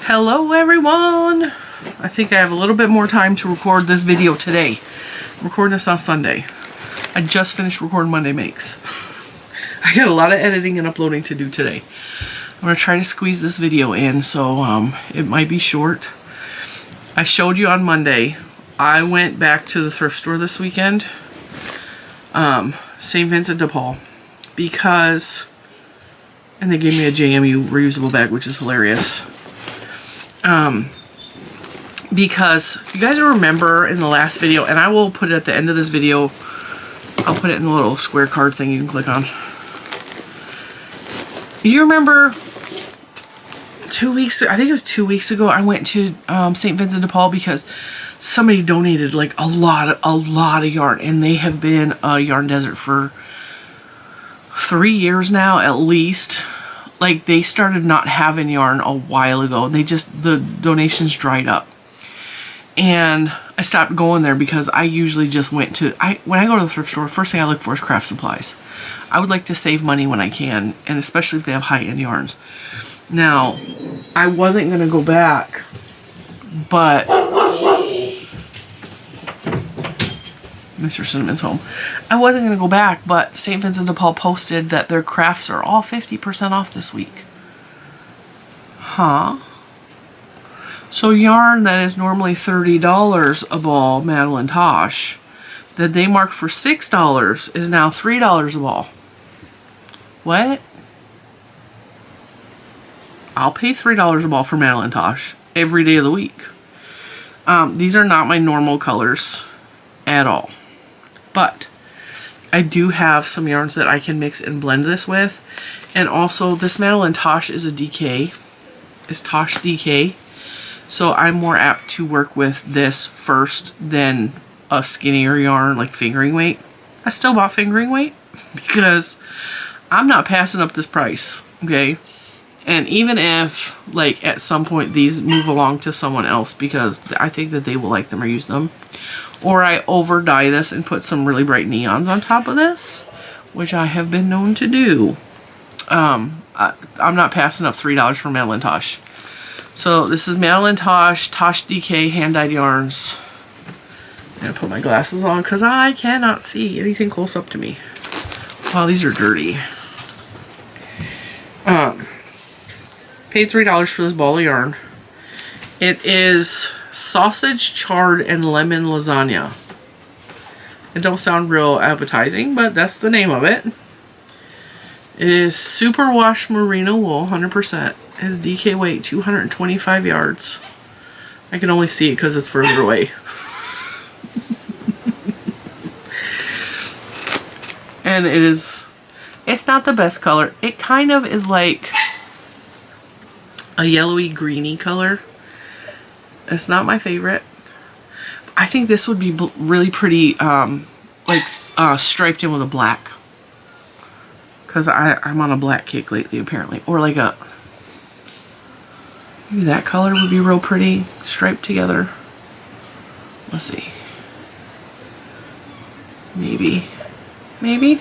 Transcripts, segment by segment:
Hello everyone! I think I have a little bit more time to record this video today. I'm recording this on Sunday. I just finished recording Monday Makes. I got a lot of editing and uploading to do today. I'm going to try to squeeze this video in, so it might be short. I showed you on Monday, I went back to the thrift store this weekend, St. Vincent de Paul, because, and they gave me a JMU reusable bag, which is hilarious. Because you guys remember in the last video, and I will put it at the end of this video, I'll put it in the little square card thing you can click on. You remember 2 weeks, I think it was 2 weeks ago, I went to St. Vincent de Paul because somebody donated like a lot of yarn, and they have been a yarn desert for 3 years now at least. Like, they started not having yarn a while ago. They just, the donations dried up. And I stopped going there because I usually just went to, when I go to the thrift store, first thing I look for is craft supplies. I would like to save money when I can, and especially if they have high-end yarns. Now, I wasn't going to go back, but Mr. Cinnamon's home. I wasn't going to go back, but St. Vincent de Paul posted that their crafts are all 50% off this week. Huh? So yarn that is normally $30 a ball, Madelinetosh, that they marked for $6 is now $3 a ball. What? I'll pay $3 a ball for Madelinetosh every day of the week. These are not my normal colors at all. But I do have some yarns that I can mix and blend this with. And also, this Madelinetosh is a DK. It's Tosh DK. So I'm more apt to work with this first than a skinnier yarn like fingering weight. I still bought fingering weight because I'm not passing up this price, okay? And even if, like, at some point these move along to someone else because I think that they will like them or use them, or I over dye this and put some really bright neons on top of this, which I have been known to do, I'm not passing up $3 for Madelinetosh. So this is Madelinetosh, Tosh DK hand-dyed yarns. I'm going to put my glasses on because I cannot see anything close up to me. Wow, these are dirty. Paid $3 for this ball of yarn. It is sausage, chard, and lemon lasagna. It don't sound real appetizing, but that's the name of it. It is superwash merino wool, 100%. It has DK weight, 225 yards. I can only see it because it's further away. And it is, it's not the best color. It kind of is like a yellowy greeny color. It's not my favorite. I think this would be really pretty, like striped in with a black. Because I'm on a black kick lately, apparently. Or like a, maybe that color would be real pretty, striped together. Let's see. Maybe. Maybe.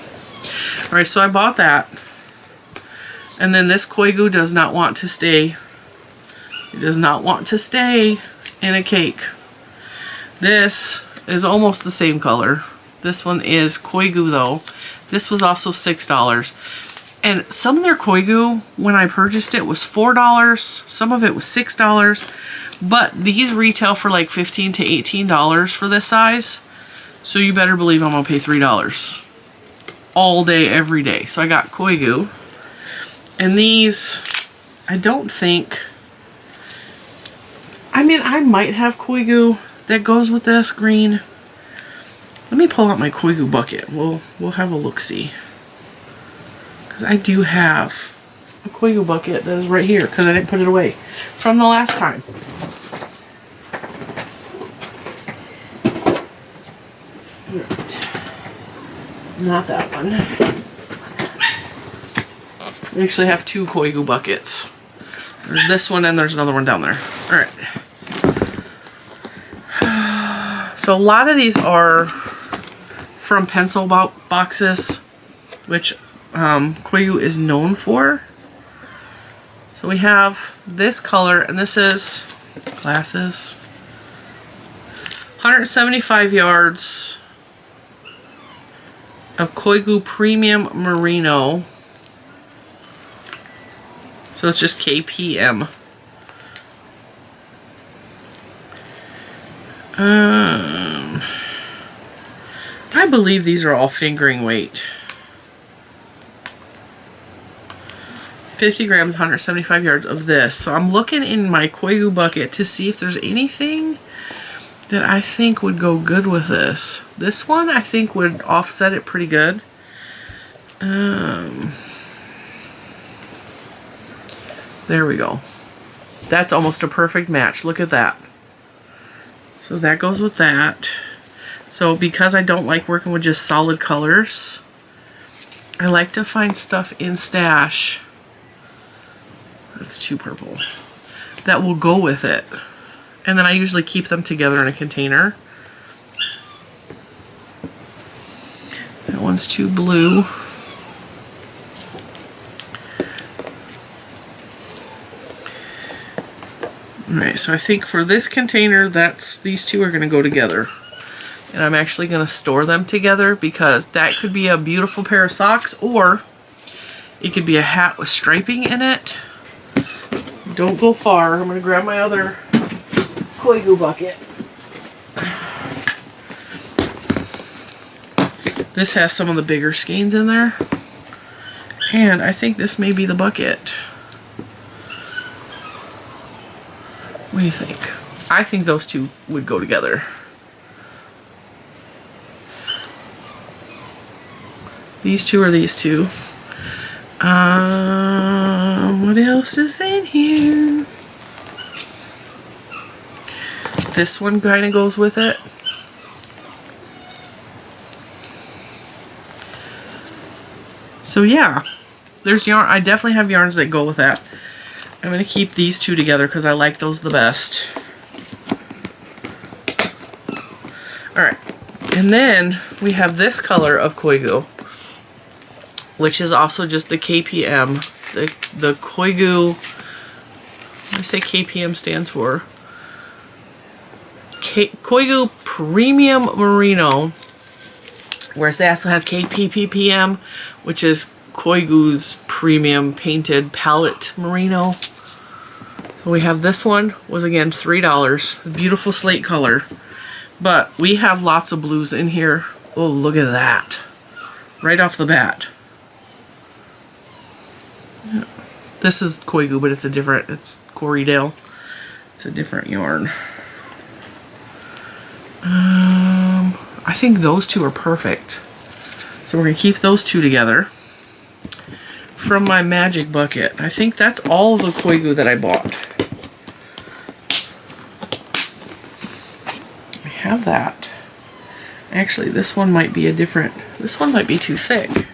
Alright, so I bought that. And then this Koigu does not want to stay. It does not want to stay in a cake. This is almost the same color. This one is Koigu though. This was also $6. And some of their Koigu, when I purchased it, was $4. Some of it was $6. But these retail for like $15 to $18 for this size. So you better believe I'm going to pay $3. All day, every day. So I got Koigu. And these, I don't think, I mean, I might have Koigu that goes with this green. Let me pull out my Koigu bucket. We'll have a look-see. Because I do have a Koigu bucket that is right here because I didn't put it away from the last time. Not that one. This one. We actually have two Koigu buckets. There's this one and there's another one down there. Alright. So a lot of these are from pencil boxes, which Koigu is known for. So So we have this color, and this is glasses. 175 yards of Koigu Premium Merino. So it's just KPM. I believe these are all fingering weight. 50 grams, 175 yards of this. So I'm looking in my Koigu bucket to see if there's anything that I think would go good with this. This one I think would offset it pretty good. There we go. That's almost a perfect match. Look at that. So that goes with that. So because I don't like working with just solid colors, I like to find stuff in stash. That's too purple. That will go with it. And then I usually keep them together in a container. That one's too blue. Alright, so I think for this container, these two are going to go together. And I'm actually going to store them together because that could be a beautiful pair of socks, or it could be a hat with striping in it. Don't go far. I'm going to grab my other Koigu bucket. This has some of the bigger skeins in there. And I think this may be the bucket. What do you think? I think those two would go together. These two or these two. What else is in here? This one kind of goes with it. So yeah, there's yarn. I definitely have yarns that go with that. I'm going to keep these two together because I like those the best. Alright, and then we have this color of Koigu, which is also just the KPM. The Koigu, what do I say KPM stands for? Koigu Premium Merino, whereas they also have KPPM, which is Koigu's Premium Painted Palette Merino. So we have this one, was again $3, beautiful slate color. But we have lots of blues in here. Oh, look at that. Right off the bat. Yeah. This is Koigu, but it's Corriedale. It's a different yarn. I think those two are perfect. So we're going to keep those two together. From my magic bucket. I think that's all the Koigu that I bought. I have that. Actually, this one might be this one might be too thick.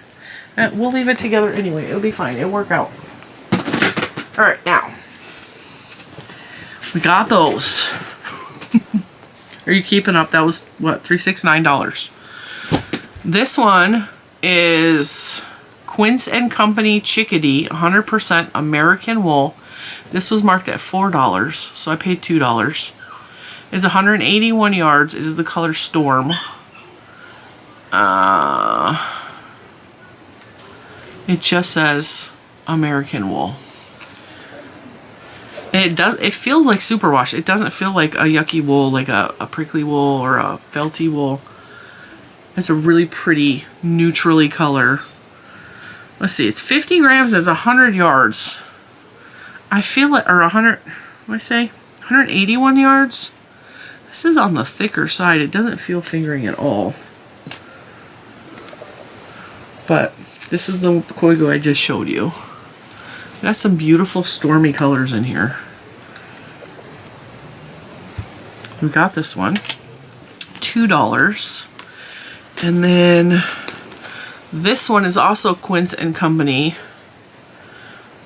We'll leave it together anyway. It'll be fine. It'll work out. Alright, now. We got those. Are you keeping up? That was, what, $369. This one is Quince Company Chickadee, 100% American wool. This was marked at $4, so I paid $2. It's 181 yards. It is the color Storm. It just says American wool. And it feels like superwash. It doesn't feel like a yucky wool, like a prickly wool or a felty wool. It's a really pretty neutrally color. Let's see, it's 50 grams, it's 100 yards. I feel it, or 100, what do I say? 181 yards? This is on the thicker side. It doesn't feel fingering at all. But this is the Koigu I just showed you. Got some beautiful stormy colors in here. We got this one. $2. And then this one is also Quince Company.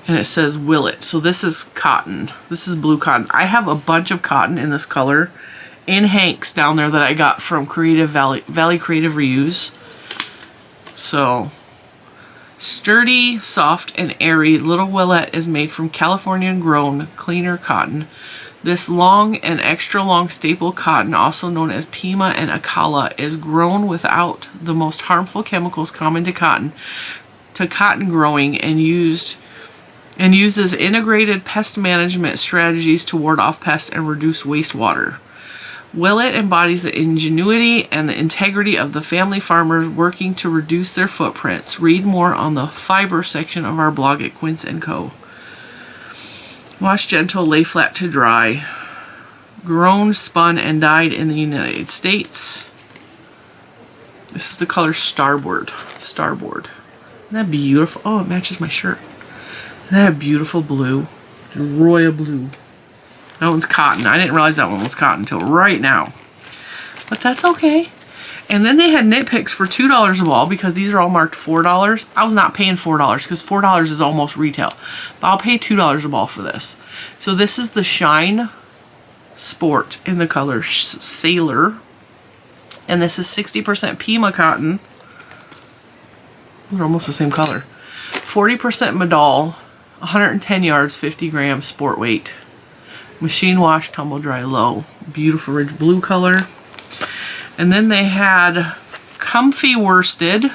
And it says Willet. So this is cotton. This is blue cotton. I have a bunch of cotton in this color in hanks down there that I got from Creative Valley Creative Reuse. So Sturdy, soft, and airy, Little Willette is made from California-grown cleaner cotton. This long and extra long staple cotton, also known as Pima and Akala, is grown without the most harmful chemicals common to cotton growing, and uses integrated pest management strategies to ward off pests and reduce wastewater. Willette embodies the ingenuity and the integrity of the family farmers working to reduce their footprints. Read more on the fiber section of our blog at Quince Co. Wash gentle, lay flat to dry. Grown, spun, and dyed in the United States. This is the color Starboard. Starboard. Isn't that beautiful? Oh, it matches my shirt. Isn't that a beautiful blue? Royal blue. That one's cotton. I didn't realize that one was cotton until right now. But that's okay. And then they had Knitpicks for $2 a ball because these are all marked $4. I was not paying $4 because $4 is almost retail. But I'll pay $2 a ball for this. So this is the Shine Sport in the color Sailor. And this is 60% Pima cotton. They're almost the same color. 40% Madal. 110 yards, 50 grams, sport weight. Machine wash, tumble dry low. Beautiful rich blue color. And then they had Comfy Worsted,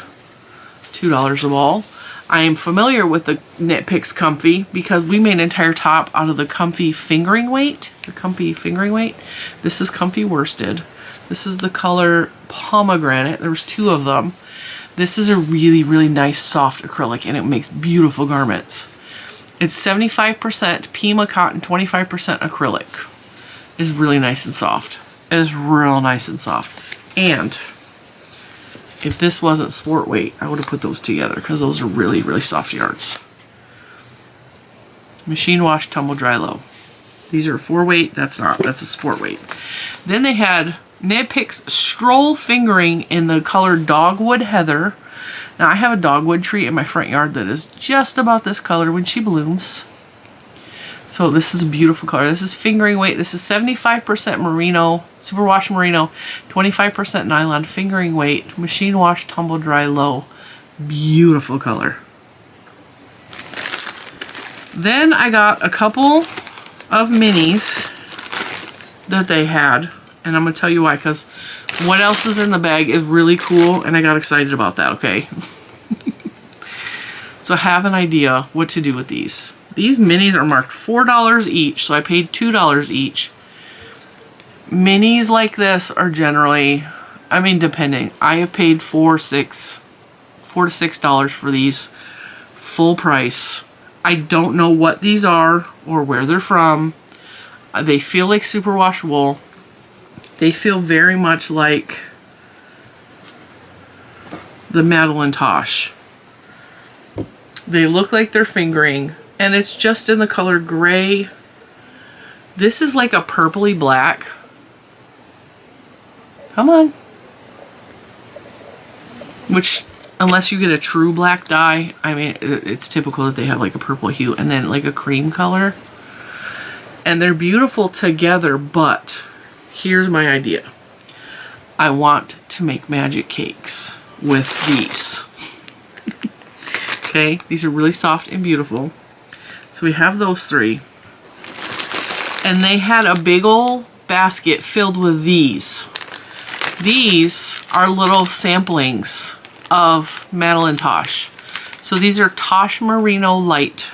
$2 a ball. I am familiar with the Knitpicks Comfy because we made an entire top out of the Comfy fingering weight. The Comfy fingering weight. This is Comfy Worsted. This is the color Pomegranate. There was 2 of them. This is a really, really nice soft acrylic and it makes beautiful garments. It's 75% Pima cotton, 25% acrylic. It's really nice and soft. It is real nice and soft. And if this wasn't sport weight, I would have put those together because those are really, really soft yarns. Machine wash, tumble dry low. These are 4 weight. That's not. That's a sport weight. Then they had Knitpicks Stroll Fingering in the color Dogwood Heather. Now I have a dogwood tree in my front yard that is just about this color when she blooms. So this is a beautiful color. This is fingering weight. This is 75% merino, superwash merino, 25% nylon, fingering weight, machine wash, tumble dry low. Beautiful color. Then I got a couple of minis that they had. And I'm going to tell you why, because what else is in the bag is really cool, and I got excited about that, okay? So I have an idea what to do with these. These minis are marked $4 each, so I paid $2 each. Minis like this are generally, I mean, depending. I have paid $4 to $6 for these, full price. I don't know what these are or where they're from. They feel like superwash wool. They feel very much like the Madelinetosh. They look like they're fingering, and it's just in the color gray. This is like a purpley black. Come on. Which, unless you get a true black dye, I mean, it's typical that they have like a purple hue and then like a cream color. And they're beautiful together, but here's my idea. I want to make magic cakes with these. Okay, these are really soft and beautiful. So we have those 3. And they had a big old basket filled with these. These are little samplings of Madelinetosh. So these are Tosh Merino Light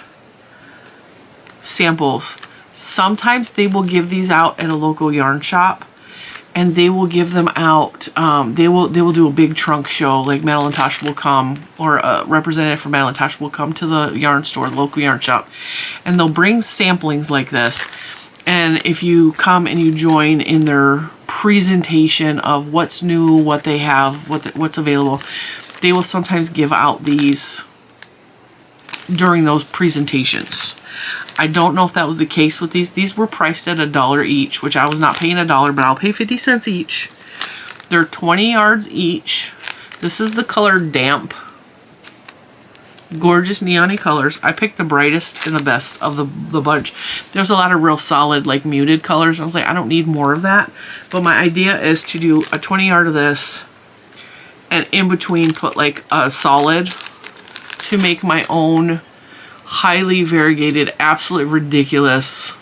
samples. Sometimes they will give these out at a local yarn shop, and they will give them out. They will do a big trunk show. Like Madelinetosh will come, or a representative from Madelinetosh will come to the yarn store, the local yarn shop, and they'll bring samplings like this. And if you come and you join in their presentation of what's new, what they have, what's available, they will sometimes give out these during those presentations. I don't know if that was the case with these. These were priced at $1 each, which I was not paying $1, but I'll pay 50 cents each. They're 20 yards each. This is the color Damp. Gorgeous neon-y colors. I picked the brightest and the best of the bunch. There's a lot of real solid, like muted colors. I was like, I don't need more of that. But my idea is to do a 20 yard of this, and in between put like a solid to make my own highly variegated, absolutely ridiculous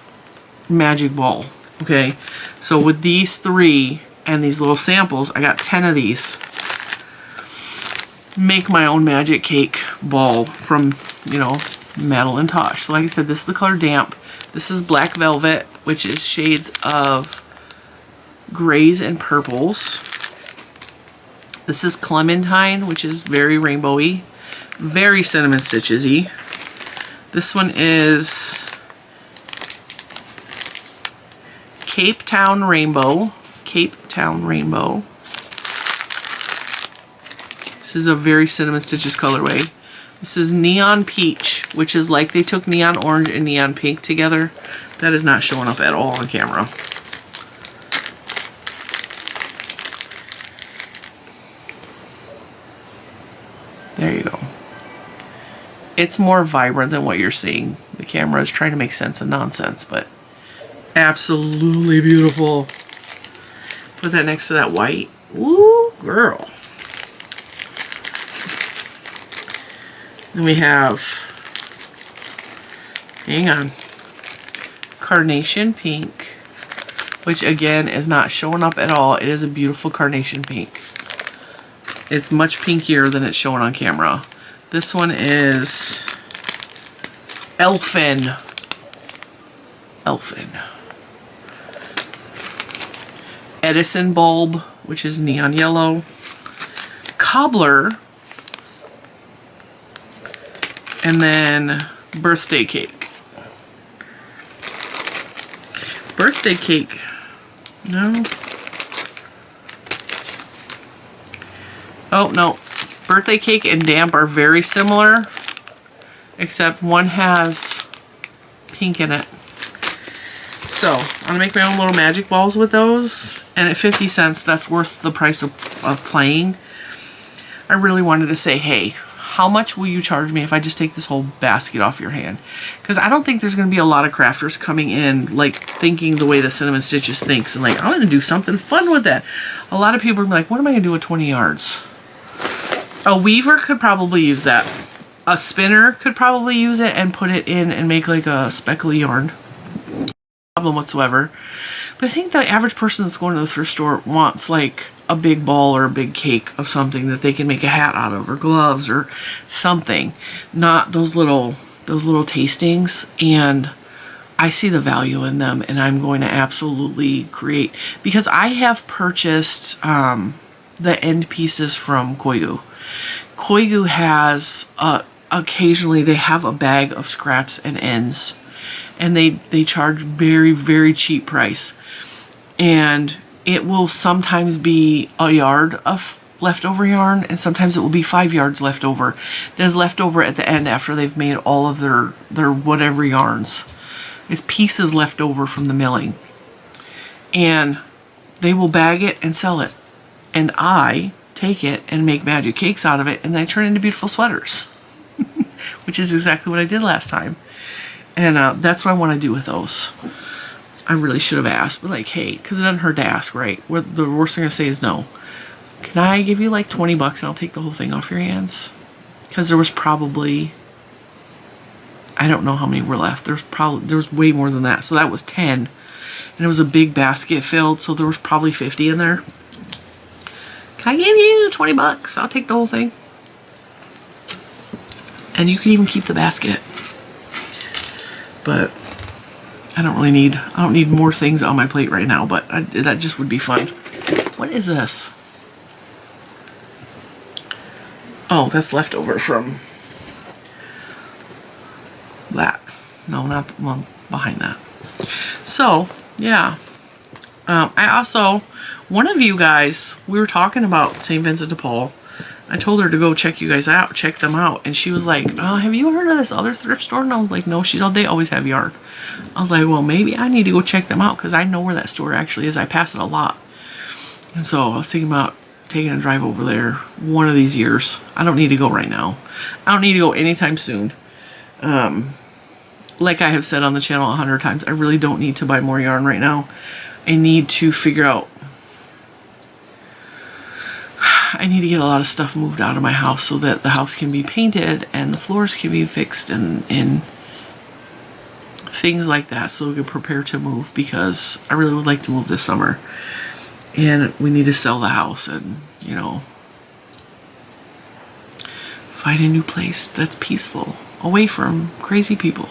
magic ball. Okay, so with these 3 and these little samples, I got 10 of these. Make my own magic cake ball from, you know, Madelinetosh. So like I said, this is the color Damp. This is Black Velvet, which is shades of grays and purples. This is Clementine, which is very rainbowy, very Cinnamon Stitches-y. This one is Cape Town Rainbow. Cape Town Rainbow. This is a very Cinnamon Stitches colorway. This is Neon Peach, which is like they took Neon Orange and Neon Pink together. That is not showing up at all on camera. There you go. It's more vibrant than what you're seeing. The camera is trying to make sense of nonsense, but absolutely beautiful. Put that next to that white. Woo, girl. Then we have, hang on, Carnation Pink, which again is not showing up at all. It is a beautiful carnation pink. It's much pinkier than it's showing on camera. This one is Elfin. Elfin. Edison Bulb, which is neon yellow. Cobbler. And then Birthday Cake. Birthday Cake. No. Oh, no. Birthday Cake and Damp are very similar, except one has pink in it. So, I'm going to make my own little magic balls with those. And at 50 cents, that's worth the price of playing. I really wanted to say, hey, how much will you charge me if I just take this whole basket off your hand? Because I don't think there's going to be a lot of crafters coming in, like, thinking the way the Cinnamon Stitches thinks. And like, I'm going to do something fun with that. A lot of people are like, what am I going to do with 20 yards? A weaver could probably use that. A spinner could probably use it and put it in and make like a speckly yarn. No problem whatsoever. But I think the average person that's going to the thrift store wants like a big ball or a big cake of something that they can make a hat out of, or gloves or something. Not those little tastings. And I see the value in them, and I'm going to absolutely create, because I have purchased the end pieces from Koigu. Koigu has occasionally they have a bag of scraps and ends, and they charge very, very cheap price, and it will sometimes be a yard of leftover yarn, and sometimes it will be 5 yards left over. There's leftover at the end after they've made all of their whatever yarns. It's pieces left over from the milling, and they will bag it and sell it, and I take it and make magic cakes out of it, and then I turn it into beautiful sweaters. Which is exactly what I did last time. And that's what I want to do with those. I really should have asked, but like, hey, because it doesn't hurt to ask, right? What the worst thing to say is no. Can I give you like 20 bucks and I'll take the whole thing off your hands? Because there was probably, I don't know how many were left. There was way more than that. So that was 10. And it was a big basket filled, so there was probably 50 in there. Can I give you 20 bucks? I'll take the whole thing. And you can even keep the basket. But I don't need more things on my plate right now, but that just would be fun. What is this? Oh, that's leftover from that. No, not the one behind that. So, yeah. I also, one of you guys, we were talking about St. Vincent de Paul. I told her to go check you guys out, check them out. And she was like, oh, have you heard of this other thrift store? And I was like, no, they always have yarn. I was like, well, maybe I need to go check them out, because I know where that store actually is. I pass it a lot. And so I was thinking about taking a drive over there one of these years. I don't need to go right now. I don't need to go anytime soon. Like I have said on the channel 100 times, I really don't need to buy more yarn right now. I need to figure out I need to get a lot of stuff moved out of my house so that the house can be painted and the floors can be fixed and things like that, so we can prepare to move, because I really would like to move this summer. And we need to sell the house and, you know, find a new place that's peaceful, away from crazy people.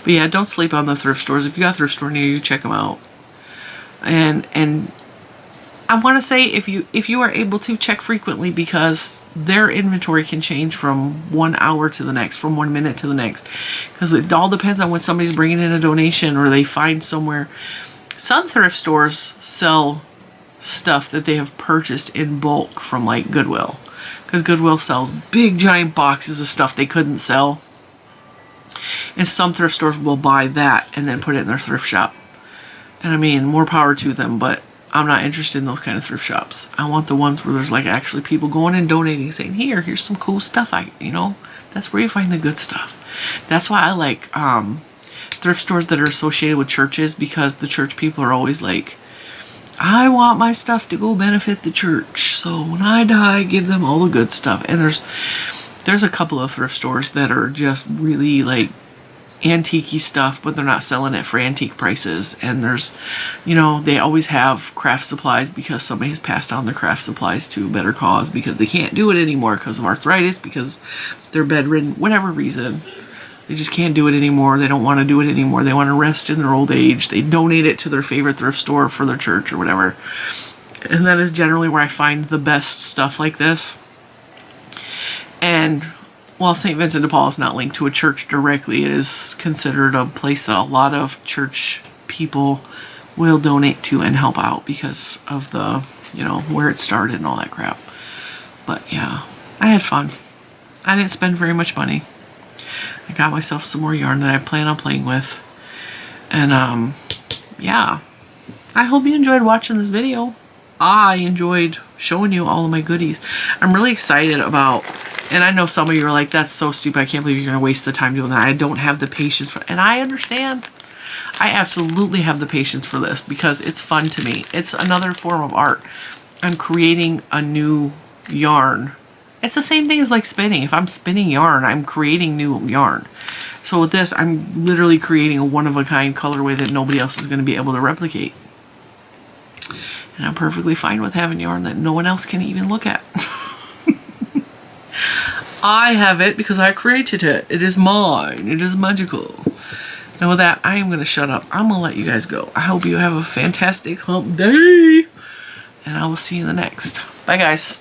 But yeah, don't sleep on the thrift stores. If you got a thrift store near you, check them out. And I want to say, if you are able to, check frequently, because their inventory can change from 1 hour to the next, from 1 minute to the next, because it all depends on when somebody's bringing in a donation or they find somewhere. Some thrift stores sell stuff that they have purchased in bulk from like Goodwill, because Goodwill sells big giant boxes of stuff they couldn't sell, and some thrift stores will buy that and then put it in their thrift shop. And I mean, more power to them, but I'm not interested in those kind of thrift shops. I want the ones where there's like actually people going and donating, saying, here's some cool stuff. That's where you find the good stuff. That's why I like thrift stores that are associated with churches, because the church people are always like, I want my stuff to go benefit the church, so when I die, give them all the good stuff. And there's a couple of thrift stores that are just really like antique-y stuff, but they're not selling it for antique prices. And there's, they always have craft supplies, because somebody has passed on their craft supplies to a better cause, because they can't do it anymore because of arthritis, because they're bedridden, whatever reason. They just can't do it anymore. They don't want to do it anymore. They want to rest in their old age. They donate it to their favorite thrift store for their church or whatever. And that is generally where I find the best stuff like this. And while St. Vincent de Paul is not linked to a church directly, it is considered a place that a lot of church people will donate to and help out, because of the, where it started and all that crap. But yeah, I had fun. I didn't spend very much money. I got myself some more yarn that I plan on playing with. And yeah, I hope you enjoyed watching this video. I enjoyed showing you all of my goodies. I'm really excited about, and I know some of you are like, that's so stupid, I can't believe you're going to waste the time doing that. I don't have the patience for, and I understand. I absolutely have the patience for this, because it's fun to me. It's another form of art. I'm creating a new yarn. It's the same thing as like spinning. If I'm spinning yarn, I'm creating new yarn. So with this, I'm literally creating a one-of-a-kind colorway that nobody else is going to be able to replicate. And I'm perfectly fine with having yarn that no one else can even look at. I have it because I created it. It is mine. It is magical. And with that, I am going to shut up. I'm going to let you guys go. I hope you have a fantastic hump day. And I will see you in the next. Bye, guys.